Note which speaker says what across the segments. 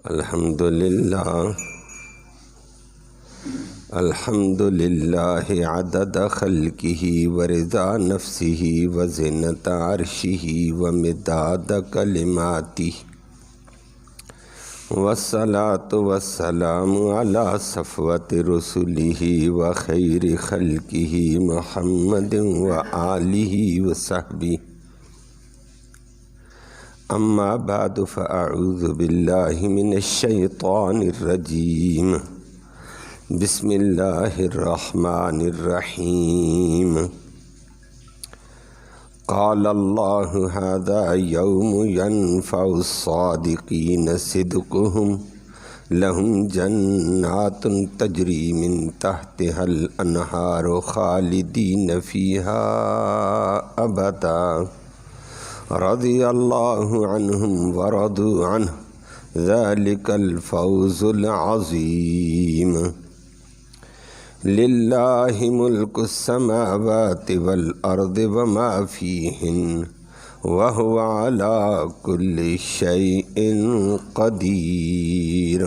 Speaker 1: الحمد للہ عدد خلقہ ورضا نفسہ وزنۃ عرشہ ومداد کلماتہ والصلاة والسلام علی صفوۃ رسلہ وخیر خلقہ محمد وآلہ وصحبہ اما بعد فاعوذ باللہ من الشیطان الرجیم بسم اللہ الرحمن الرحیم قال اللہ ھذا یوم ینفع الصادقین صدقہم لہم جنات تجری من تحتها الانہار خالدین فیہا ابدا رضی اللہ عنہم ورضوا عنہ ذلک الفوز العظیم للہ ملک السماوات والارض وما فیہن وہو علی کل شیء قدیر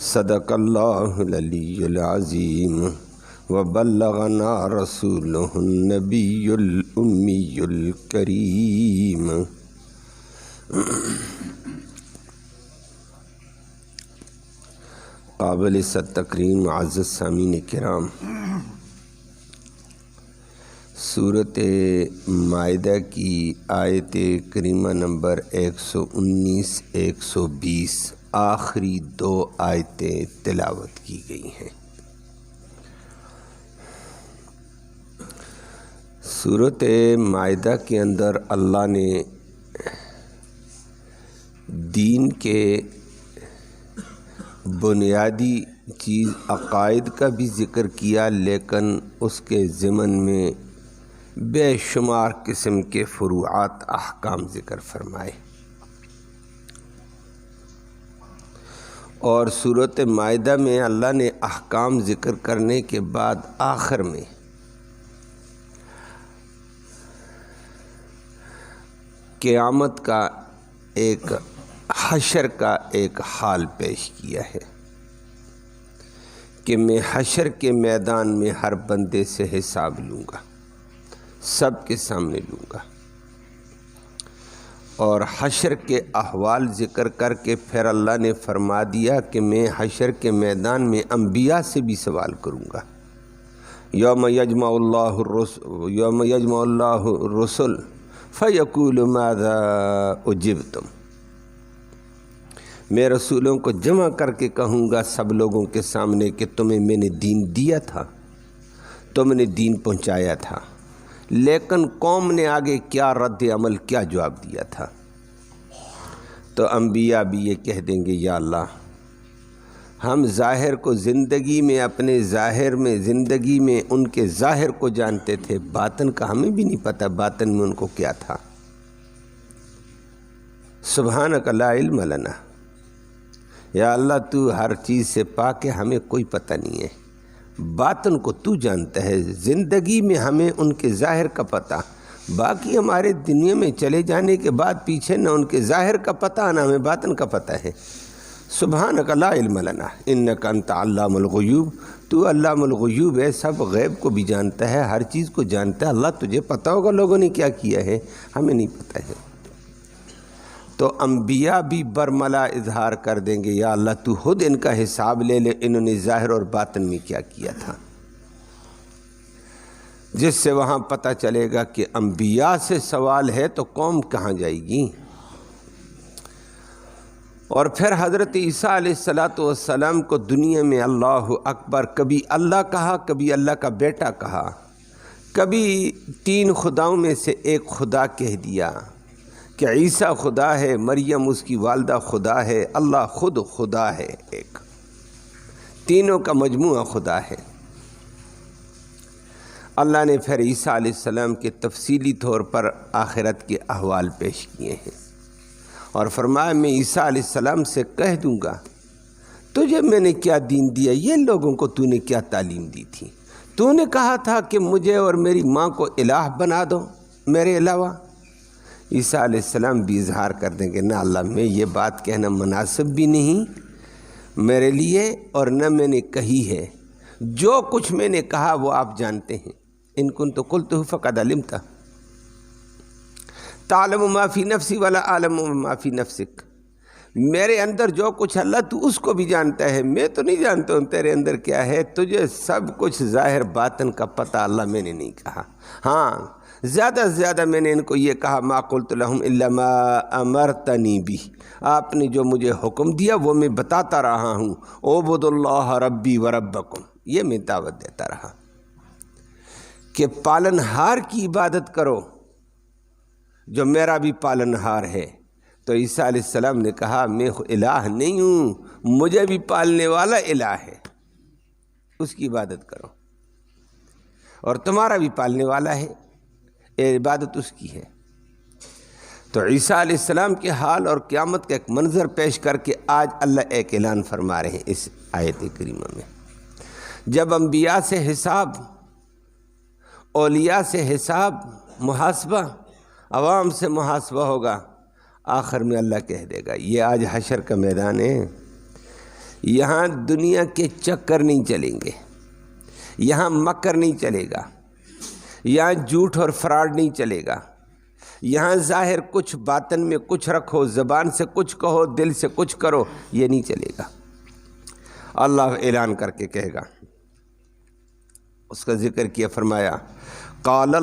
Speaker 1: صدق اللہ العلی العظیم وبلغنا رسولہ النبی الامی الکریم قابل صد تکریم معزز سامعین کرام، سورۃ مائدہ کی آیت کریمہ نمبر 119 120 آخری دو آیتیں تلاوت کی گئی ہیں۔ سورۃ مائدہ کے اندر اللہ نے دین کے بنیادی چیز عقائد کا بھی ذکر کیا، لیکن اس کے ضمن میں بے شمار قسم کے فروعات احکام ذکر فرمائے، اور سورۃ مائدہ میں اللہ نے احکام ذکر کرنے کے بعد آخر میں قیامت کا ایک حشر کا ایک حال پیش کیا ہے کہ میں حشر کے میدان میں ہر بندے سے حساب لوں گا، سب کے سامنے لوں گا، اور حشر کے احوال ذکر کر کے پھر اللہ نے فرما دیا کہ میں حشر کے میدان میں انبیاء سے بھی سوال کروں گا۔ یوم یجمع اللہ الرسل فیقول ماذا اجبتم، میں رسولوں کو جمع کر کے کہوں گا سب لوگوں کے سامنے کہ تمہیں میں نے دین دیا تھا، تم نے دین پہنچایا تھا، لیکن قوم نے آگے کیا رد عمل، کیا جواب دیا تھا؟ تو انبیاء بھی یہ کہہ دیں گے یا اللہ، ہم ظاہر کو زندگی میں اپنے ظاہر میں زندگی میں ان کے ظاہر کو جانتے تھے، باطن کا ہمیں بھی نہیں پتہ باطن میں ان کو کیا تھا۔ سبحانک لا علم لنا، یا اللہ تو ہر چیز سے پاک ہے، ہمیں کوئی پتہ نہیں ہے، باطن کو تو جانتا ہے، زندگی میں ہمیں ان کے ظاہر کا پتہ، باقی ہمارے دنیا میں چلے جانے کے بعد پیچھے نہ ان کے ظاہر کا پتہ نہ ہمیں باطن کا پتہ ہے۔ سبحانک لا علم لنا انک انت علام الغیوب، تو علام الغیوب ہے، سب غیب کو بھی جانتا ہے، ہر چیز کو جانتا ہے، اللہ تجھے پتہ ہوگا لوگوں نے کیا کیا ہے، ہمیں نہیں پتہ ہے۔ تو انبیاء بھی برملا اظہار کر دیں گے یا اللہ تو خود ان کا حساب لے لے، انہوں نے ظاہر اور باطن میں کیا کیا تھا، جس سے وہاں پتہ چلے گا کہ انبیاء سے سوال ہے تو قوم کہاں جائے گی۔ اور پھر حضرت عیسیٰ علیہ السلام کو دنیا میں اللہ اکبر کبھی اللہ کہا، کبھی اللہ کا بیٹا کہا، کبھی تین خداؤں میں سے ایک خدا کہہ دیا کہ عیسیٰ خدا ہے، مریم اس کی والدہ خدا ہے، اللہ خود خدا ہے، ایک تینوں کا مجموعہ خدا ہے۔ اللہ نے پھر عیسیٰ علیہ السلام کے تفصیلی طور پر آخرت کے احوال پیش کیے ہیں، اور فرمایا میں عیسیٰ علیہ السلام سے کہہ دوں گا تجھے میں نے کیا دین دیا، یہ لوگوں کو تو نے کیا تعلیم دی تھی، تو نے کہا تھا کہ مجھے اور میری ماں کو الہ بنا دو میرے علاوہ، عیسیٰ علیہ السلام بھی اظہار کر دیں کہ نہ اللہ میں یہ بات کہنا مناسب بھی نہیں میرے لیے اور نہ میں نے کہی ہے، جو کچھ میں نے کہا وہ آپ جانتے ہیں، ان کنت قلتہ فقد علمتہ تعلم ما فی نفسی ولا اعلم ما فی نفسک، میرے اندر جو کچھ اللہ تو اس کو بھی جانتا ہے، میں تو نہیں جانتا ہوں تیرے اندر کیا ہے، تجھے سب کچھ ظاہر باطن کا پتہ اللہ میں نے نہیں کہا، ہاں زیادہ سے زیادہ میں نے ان کو یہ کہا ما قلت لهم الا ما امرتنی بہ، آپ نے جو مجھے حکم دیا وہ میں بتاتا رہا ہوں، اعبدوا اللہ ربی وربکم، یہ میں دعوت دیتا رہا کہ پالنہار کی عبادت کرو جو میرا بھی پالنہار ہے۔ تو عیسیٰ علیہ السلام نے کہا میں الہ نہیں ہوں، مجھے بھی پالنے والا الہ ہے، اس کی عبادت کرو، اور تمہارا بھی پالنے والا ہے، عبادت اس کی ہے۔ تو عیسیٰ علیہ السلام کے حال اور قیامت کا ایک منظر پیش کر کے آج اللہ ایک اعلان فرما رہے ہیں اس آیت کریمہ میں، جب انبیاء سے حساب، اولیاء سے حساب محاسبہ، عوام سے محاسبہ ہوگا، آخر میں اللہ کہہ دے گا یہ آج حشر کا میدان ہے، یہاں دنیا کے چکر نہیں چلیں گے، یہاں مکر نہیں چلے گا، یہاں جھوٹ اور فراڈ نہیں چلے گا، یہاں ظاہر کچھ باطن میں کچھ رکھو، زبان سے کچھ کہو، دل سے کچھ کرو، یہ نہیں چلے گا۔ اللہ اعلان کر کے کہے گا، اس کا ذکر کیا، فرمایا قال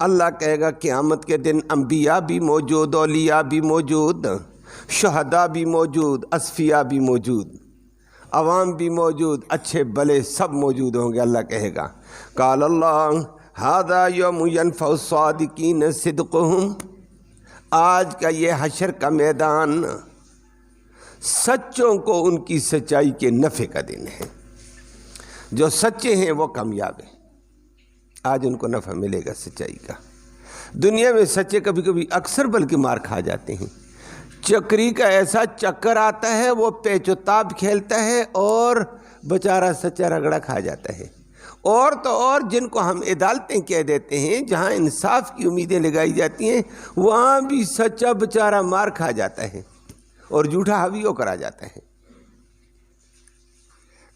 Speaker 1: اللہ کہے گا قیامت کے دن انبیاء بھی موجود، اولیاء بھی موجود، شہداء بھی موجود، اصفیاء بھی موجود، عوام بھی موجود، اچھے بلے سب موجود ہوں گے۔ اللہ کہے گا قال اللہ ھذا یوم ینفع الصادقین صدقہم، آج کا یہ حشر کا میدان سچوں کو ان کی سچائی کے نفع کا دن ہے، جو سچے ہیں وہ کامیاب ہیں، آج ان کو نفع ملے گا سچائی کا۔ دنیا میں سچے کبھی کبھی اکثر بلکہ مار کھا جاتے ہیں، چکری کا ایسا چکر آتا ہے وہ پیچ و تاب کھیلتا ہے اور بیچارہ سچا رگڑا کھا جاتا ہے، اور تو اور جن کو ہم عدالتیں کہہ دیتے ہیں، جہاں انصاف کی امیدیں لگائی جاتی ہیں، وہاں بھی سچا بیچارہ مار کھا جاتا ہے اور جھوٹا حاوی ہو کر آ جاتا ہے۔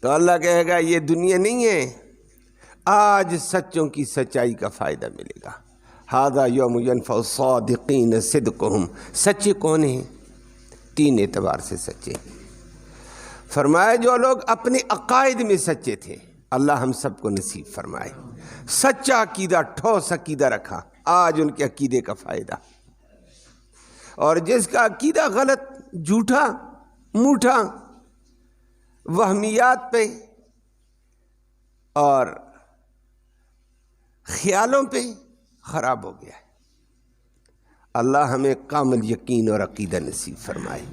Speaker 1: تو اللہ کہے گا یہ دنیا نہیں ہے، آج سچوں کی سچائی کا فائدہ ملے گا۔ ھذا یوم ینفع الصادقین صدقہم، سچے کون ہیں؟ تین اعتبار سے سچے، فرمایا جو لوگ اپنے عقائد میں سچے تھے، اللہ ہم سب کو نصیب فرمائے، سچا عقیدہ، ٹھوس عقیدہ رکھا، آج ان کے عقیدے کا فائدہ، اور جس کا عقیدہ غلط، جھوٹا، موٹھا، وہمیات پہ اور خیالوں پہ خراب ہو گیا ہے، اللہ ہمیں کامل یقین اور عقیدہ نصیب فرمائے۔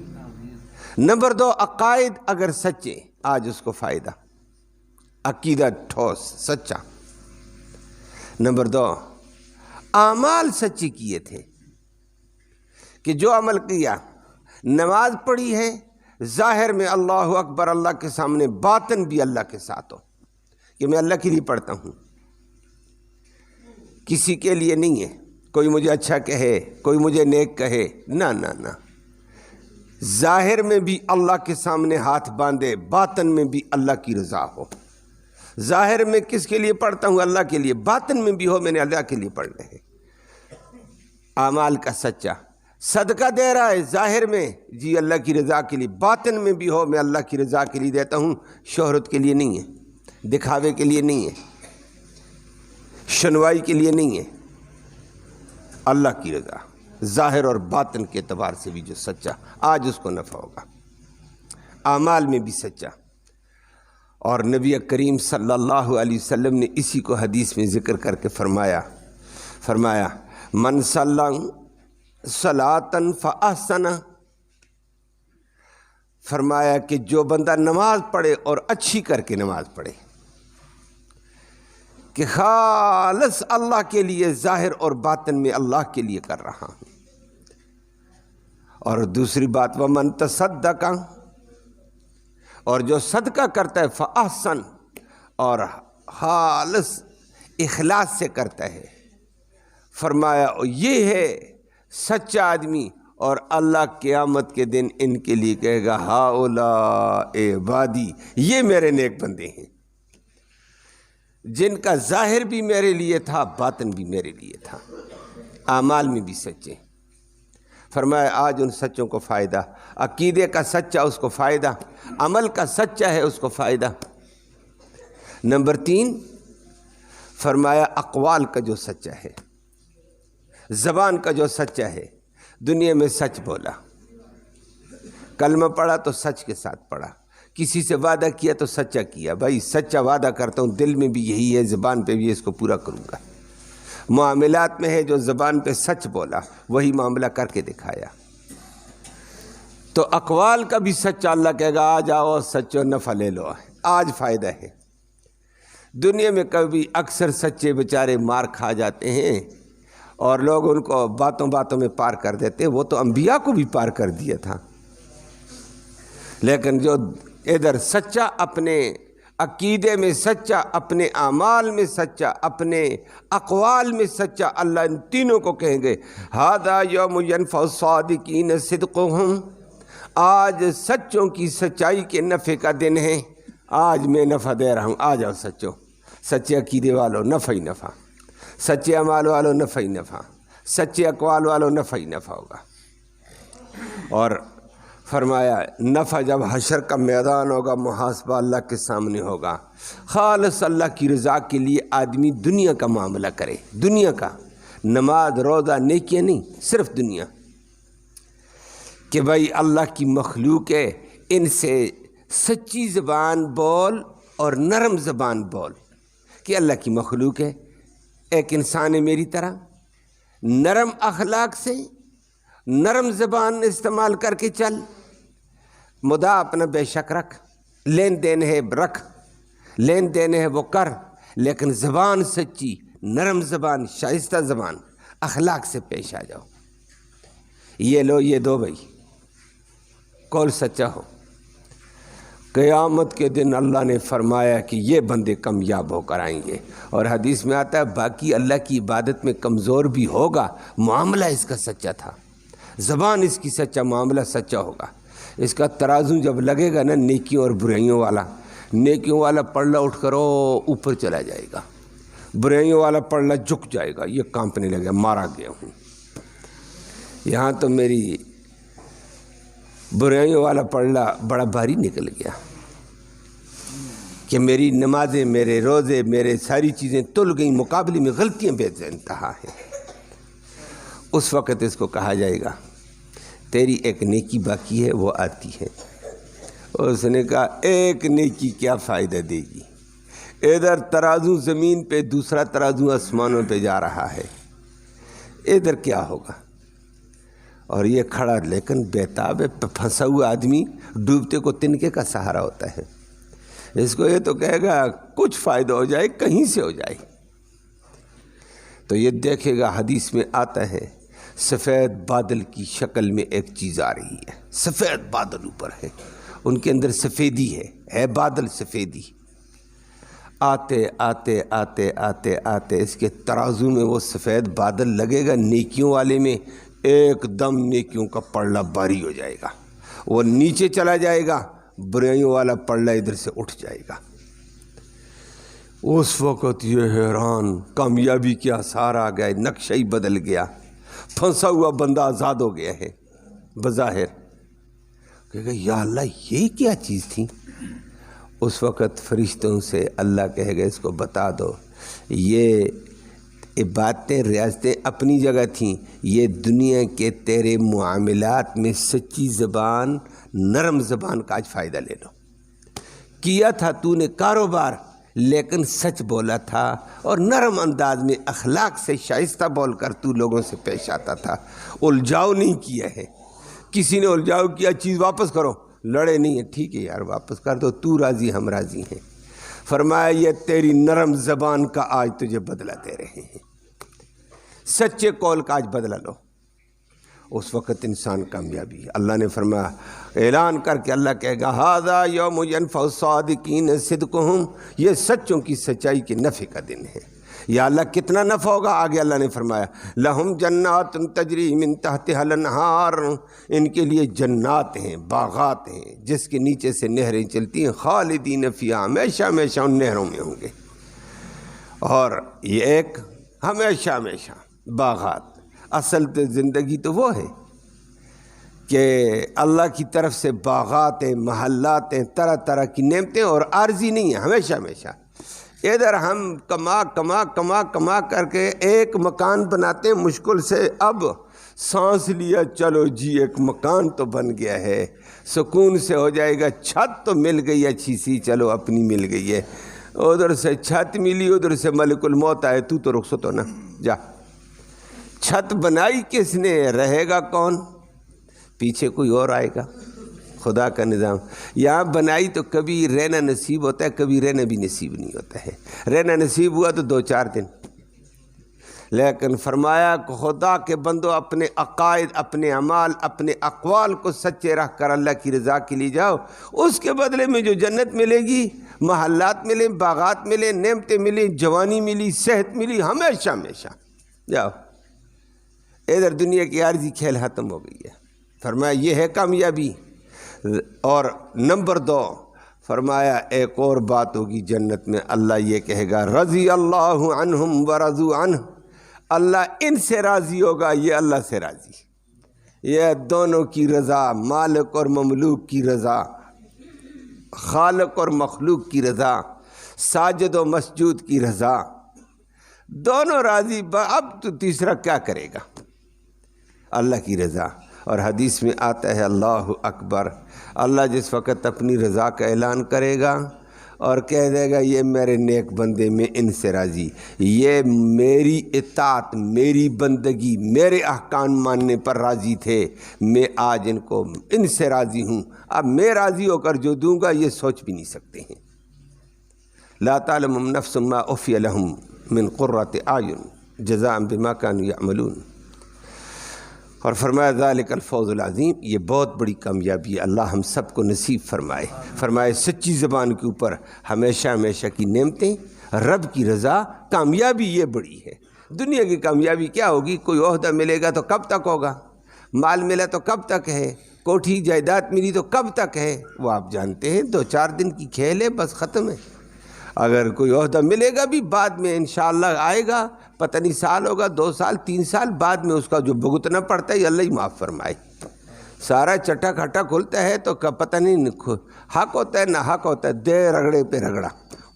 Speaker 1: نمبر 2، عقائد اگر سچے، آج اس کو فائدہ، عقیدہ ٹھوس سچا۔ نمبر 2، اعمال سچے کیے تھے، کہ جو عمل کیا، نماز پڑھی ہے، ظاہر میں اللہ اکبر اللہ کے سامنے، باطن بھی اللہ کے ساتھ ہو، کہ میں اللہ کے لیے پڑھتا ہوں، کسی کے لیے نہیں ہے، کوئی مجھے اچھا کہے، کوئی مجھے نیک کہے، نہ نہ نہ، ظاہر میں بھی اللہ کے سامنے ہاتھ باندھے، باطن میں بھی اللہ کی رضا ہو۔ ظاہر میں کس کے لیے پڑھتا ہوں؟ اللہ کے لیے، باطن میں بھی ہو میں نے اللہ کے لیے پڑھنا ہے۔ اعمال کا سچا، صدقہ دے رہا ہے ظاہر میں جی اللہ کی رضا کے لیے، باطن میں بھی ہو میں اللہ کی رضا کے لیے دیتا ہوں، شہرت کے لیے نہیں ہے، دکھاوے کے لیے نہیں ہے، شنوائی کے لیے نہیں ہے، اللہ کی رضا، ظاہر اور باطن کے اعتبار سے بھی جو سچا، آج اس کو نفع ہوگا۔ اعمال میں بھی سچا، اور نبی کریم صلی اللہ علیہ وسلم نے اسی کو حدیث میں ذکر کر کے فرمایا من صلی صلاۃً فاحسن، فرمایا کہ جو بندہ نماز پڑھے اور اچھی کر کے نماز پڑھے، کہ خالص اللہ کے لیے، ظاہر اور باطن میں اللہ کے لیے کر رہا ہوں۔ اور دوسری بات، ومن تصدق، اور جو صدقہ کرتا ہے، فاحسن، اور خالص اخلاص سے کرتا ہے، فرمایا یہ ہے سچا آدمی، اور اللہ قیامت کے دن ان کے لیے کہے گا ہؤلاء عبادی، یہ میرے نیک بندے ہیں جن کا ظاہر بھی میرے لیے تھا، باطن بھی میرے لیے تھا، اعمال میں بھی سچے۔ فرمایا آج ان سچوں کو فائدہ، عقیدے کا سچا اس کو فائدہ، عمل کا سچا ہے اس کو فائدہ۔ نمبر 3 فرمایا اقوال کا جو سچا ہے، زبان کا جو سچا ہے، دنیا میں سچ بولا، کلمہ پڑھا تو سچ کے ساتھ پڑھا، کسی سے وعدہ کیا تو سچا کیا، بھائی سچا وعدہ کرتا ہوں، دل میں بھی یہی ہے، زبان پہ بھی اس کو پورا کروں گا۔ معاملات میں ہے جو زبان پہ سچ بولا وہی معاملہ کر کے دکھایا۔ تو اقوال کا بھی سچا، اللہ کہے گا آج آؤ سچو نفع لے لو، آج فائدہ ہے۔ دنیا میں کبھی اکثر سچے بیچارے مار کھا جاتے ہیں اور لوگ ان کو باتوں باتوں میں پار کر دیتے، وہ تو انبیاء کو بھی پار کر دیا تھا۔ لیکن جو ادھر سچا، اپنے عقیدے میں سچا، اپنے اعمال میں سچا، اپنے اقوال میں سچا، اللہ ان تینوں کو کہیں گے ھذا یوم ینفع الصادقین صدقہم، آج سچوں کی سچائی کے نفع کا دن ہے، آج میں نفع دے رہا ہوں، آ جاؤ سچو، سچے عقیدے والوں نفع ہی نفع، سچے اعمال والوں نفع ہی نفع، سچے اقوال والوں نفع ہی نفع ہوگا۔ اور فرمایا نفع جب حشر کا میدان ہوگا، محاسبہ اللہ کے سامنے ہوگا، خالص اللہ کی رضا کے لیے آدمی دنیا کا معاملہ کرے، دنیا کا، نماز روزہ نیکیاں نہیں، صرف دنیا، کہ بھائی اللہ کی مخلوق ہے، ان سے سچی زبان بول اور نرم زبان بول، کہ اللہ کی مخلوق ہے، ایک انسان ہے میری طرح، نرم اخلاق سے نرم زبان استعمال کر کے چل، مدعا اپنا بے شک رکھ، لین دین ہے رکھ، لین دین ہے وہ کر، لیکن زبان سچی، نرم زبان، شائستہ زبان، اخلاق سے پیش آ جاؤ، یہ لو یہ دو بھائی، قول سچا ہو۔ قیامت کے دن اللہ نے فرمایا کہ یہ بندے کامیاب ہو کر آئیں گے، اور حدیث میں آتا ہے باقی اللہ کی عبادت میں کمزور بھی ہوگا، معاملہ اس کا سچا تھا، زبان اس کی سچا، معاملہ سچا ہوگا۔ اس کا ترازو جب لگے گا نا نیکیوں اور برائیوں والا، نیکیوں والا پلڑا اٹھ کر اوپر چلا جائے گا، برائیوں والا پلڑا جھک جائے گا، یہ کانپنے لگے، مارا گیا ہوں، یہاں تو میری برائیوں والا پلڑا بڑا بھاری نکل گیا کہ میری نمازیں، میرے روزے، میرے ساری چیزیں تل گئیں، مقابلے میں غلطیاں بے انتہا ہیں۔ اس وقت اس کو کہا جائے گا تیری ایک نیکی باقی ہے، وہ آتی ہے۔ اس نے کہا ایک نیکی کیا فائدہ دے گی، ادھر ترازو زمین پہ، دوسرا ترازو آسمانوں پہ جا رہا ہے، ادھر کیا ہوگا؟ اور یہ کھڑا لیکن بیتاب ہے، پھنسا ہوا آدمی ڈوبتے کو تنکے کا سہارا ہوتا ہے، اس کو یہ تو کہے گا کچھ فائدہ ہو جائے، کہیں سے ہو جائے، تو یہ دیکھے گا حدیث میں آتا ہے سفید بادل کی شکل میں ایک چیز آ رہی ہے، سفید بادل اوپر ہے، ان کے اندر سفیدی ہے بادل سفیدی، آتے آتے آتے آتے آتے اس کے ترازو میں وہ سفید بادل لگے گا، نیکیوں والے میں ایک دم نیکیوں کا پلڑا بھاری ہو جائے گا، وہ نیچے چلا جائے گا، برائیوں والا پلڑا ادھر سے اٹھ جائے گا۔ اس وقت یہ حیران، کامیابی کے آثار آ گئے، نقشہ ہی بدل گیا، پھنسا ہوا بندہ آزاد ہو گیا ہے بظاہر، کہے گا یا اللہ یہ کیا چیز تھی؟ اس وقت فرشتوں سے اللہ کہے گا اس کو بتا دو، یہ باتیں ریاستیں اپنی جگہ تھیں، یہ دنیا کے تیرے معاملات میں سچی زبان، نرم زبان کا آج فائدہ لے لو، کیا تھا تو نے کاروبار لیکن سچ بولا تھا، اور نرم انداز میں اخلاق سے شائستہ بول کر تو لوگوں سے پیش آتا تھا، الجھاؤ نہیں کیا ہے، کسی نے الجھاؤ کیا چیز واپس کرو، لڑے نہیں ہیں، ٹھیک ہے یار واپس کر دو، تو راضی ہم راضی ہیں، فرمایا یہ تیری نرم زبان کا آج تجھے بدلہ دے رہے ہیں، سچے قول کا آج بدلہ لو، اس وقت انسان کامیابی ہے۔ اللہ نے فرمایا اعلان کر کے اللہ کہے گا ھذا یوم ینفع الصادقین صدقہم، یہ سچوں کی سچائی کے نفع کا دن ہے، یا اللہ کتنا نفع ہوگا؟ آگے اللہ نے فرمایا لہم جنات تجری من تحتها الانہار، ان کے لیے جنات ہیں، باغات ہیں جس کے نیچے سے نہریں چلتی ہیں، خالدین فیہا، ہمیشہ ہمیشہ ان نہروں میں ہوں گے۔ اور یہ ایک ہمیشہ ہمیشہ باغات، اصل تو زندگی تو وہ ہے کہ اللہ کی طرف سے باغات ہیں، محلات ہیں، طرح طرح کی نعمتیں، اور عارضی نہیں ہیں، ہمیشہ ہمیشہ۔ ادھر ہم کما کما کما کما کر کے ایک مکان بناتے ہیں مشکل سے، اب سانس لیا چلو جی ایک مکان تو بن گیا ہے، سکون سے ہو جائے گا، چھت تو مل گئی اچھی سی، چلو اپنی مل گئی ہے، ادھر سے چھت ملی، ادھر سے ملک الموت آئے، تو رخصت ہو نا، جا۔ چھت بنائی کس نے؟ رہے گا کون؟ پیچھے کوئی اور آئے گا، خدا کا نظام۔ یہاں بنائی تو کبھی رہنا نصیب ہوتا ہے، کبھی رہنا بھی نصیب نہیں ہوتا ہے، رہنا نصیب ہوا تو 2-4 دن، لیکن فرمایا کہ خدا کے بندو اپنے عقائد، اپنے اعمال، اپنے اقوال کو سچے رکھ کر اللہ کی رضا کے لیے جاؤ، اس کے بدلے میں جو جنت ملے گی، محلات ملیں، باغات ملیں، نعمتیں ملیں، جوانی ملی، صحت ملی، ہمیشہ ہمیشہ جاؤ۔ ادھر دنیا کی عارضی کھیل ختم ہو گئی ہے۔ فرمایا یہ ہے کامیابی۔ اور نمبر 2 فرمایا ایک اور بات ہوگی جنت میں، اللہ یہ کہے گا رضی اللہ عنہم ورضوا عنہ، اللہ ان سے راضی ہوگا، یہ اللہ سے راضی۔ یہ دونوں کی رضا، مالک اور مملوک کی رضا، خالق اور مخلوق کی رضا، ساجد و مسجود کی رضا، دونوں راضی۔ اب تو تیسرا کیا کرے گا؟ اللہ کی رضا۔ اور حدیث میں آتا ہے اللہ اکبر، اللہ جس وقت اپنی رضا کا اعلان کرے گا اور کہہ دے گا یہ میرے نیک بندے، میں ان سے راضی، یہ میری اطاعت، میری بندگی، میرے احکام ماننے پر راضی تھے، میں آج ان سے راضی ہوں، اب میں راضی ہو کر جو دوں گا یہ سوچ بھی نہیں سکتے ہیں۔ لا تعلم نفس ما اخفی لهم من قرۃ اعین جزاء بما كانوا یعملون۔ اور فرمایا ذالک الفوز العظیم، یہ بہت بڑی کامیابی ہے، اللہ ہم سب کو نصیب فرمائے۔ فرمائے سچی زبان کے اوپر ہمیشہ ہمیشہ کی نعمتیں، رب کی رضا، کامیابی یہ بڑی ہے۔ دنیا کی کامیابی کیا ہوگی؟ کوئی عہدہ ملے گا تو کب تک ہوگا؟ مال ملا تو کب تک ہے؟ کوٹھی جائیداد ملی تو کب تک ہے؟ وہ آپ جانتے ہیں 2-4 دن کی کھیل ہے، بس ختم ہے۔ اگر کوئی عہدہ ملے گا بھی بعد میں انشاءاللہ آئے گا، پتہ نہیں سال ہوگا، 2 سال 3 سال بعد میں اس کا جو بھگتنا پڑتا ہے اللہ ہی معاف فرمائے۔ سارا چٹا کھٹا کھلتا ہے تو پتہ نہیں حق ہوتا ہے نہ حق ہوتا ہے، دے رگڑے پہ رگڑا۔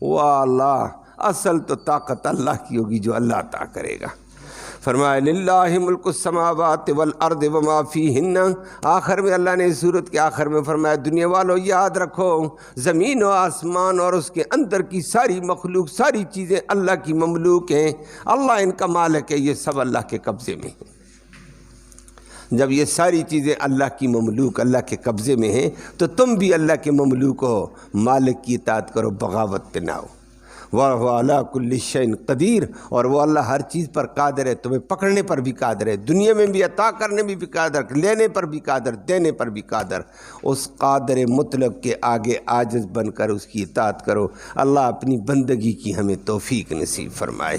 Speaker 1: واہ اللہ، اصل تو طاقت اللہ کی ہوگی جو اللہ عطا کرے گا۔ فرمایا للہ ملک السماوات والارض وما فیہن۔ آخر میں اللہ نے اس صورت کے آخر میں فرمایا دنیا والو یاد رکھو، زمین و آسمان اور اس کے اندر کی ساری مخلوق، ساری چیزیں اللہ کی مملوک ہیں، اللہ ان کا مالک ہے، یہ سب اللہ کے قبضے میں ہیں۔ جب یہ ساری چیزیں اللہ کی مملوک، اللہ کے قبضے میں ہیں، تو تم بھی اللہ کے مملوک ہو، مالک کی اطاعت کرو، بغاوت پہ نہ ہو۔ وَهُوَ عَلَىٰ كُلِّ شَيْءٍ قدیر، اور وہ اللہ ہر چیز پر قادر ہے، تمہیں پکڑنے پر بھی قادر ہے، دنیا میں بھی عطا کرنے میں بھی قادر، لینے پر بھی قادر، دینے پر بھی قادر۔ اس قادر مطلق کے آگے عاجز بن کر اس کی اطاعت کرو۔ اللہ اپنی بندگی کی ہمیں توفیق نصیب فرمائے۔